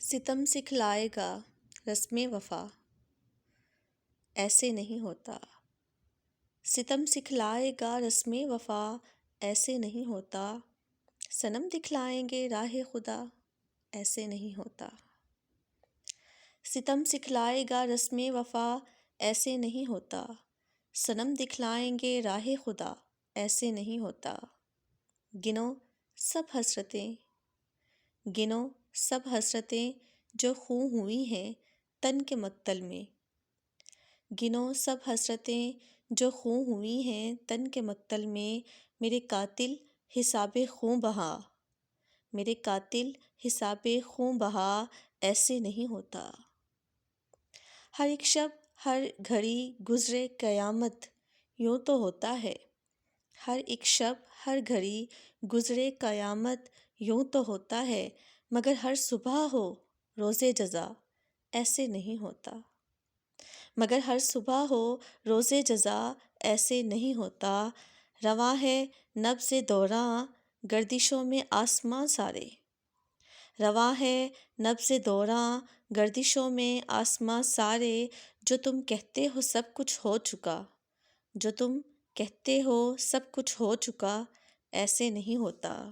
ستم سکھلائے گا رسم وفا، ایسے نہیں ہوتا۔ ستم سکھلائے گا رسم وفا، ایسے نہیں ہوتا۔ صنم دکھلائیں گے راہ خدا، ایسے نہیں ہوتا۔ ستم سکھلائے گا رسم وفا، ایسے نہیں ہوتا۔ صنم دکھلائیں گے راہ خدا، ایسے نہیں ہوتا۔ گنو سب حسرتیں، گنو سب حسرتیں جو خوں ہوئی ہیں تن کے مقتل میں۔ گنو سب حسرتیں جو خوں ہوئی ہیں تن کے مقتل میں، میرے قاتل حساب خوں بہا، میرے قاتل حساب خوں بہا، ایسے نہیں ہوتا۔ ہر ایک شب ہر گھڑی گزرے قیامت، یوں تو ہوتا ہے۔ ہر ایک شب ہر گھڑی گزرے قیامت، یوں تو ہوتا ہے، مگر ہر صبح ہو روز جزا، ایسے نہیں ہوتا۔ مگر ہر صبح ہو روز جزا، ایسے نہیں ہوتا۔ رواں ہے نبض دوراں گردشوں میں آسماں سارے، رواں ہے نبض دوراں گردشوں میں آسماں سارے، جو تم کہتے ہو سب کچھ ہو چکا، جو تم کہتے ہو سب کچھ ہو چکا، ایسے نہیں ہوتا۔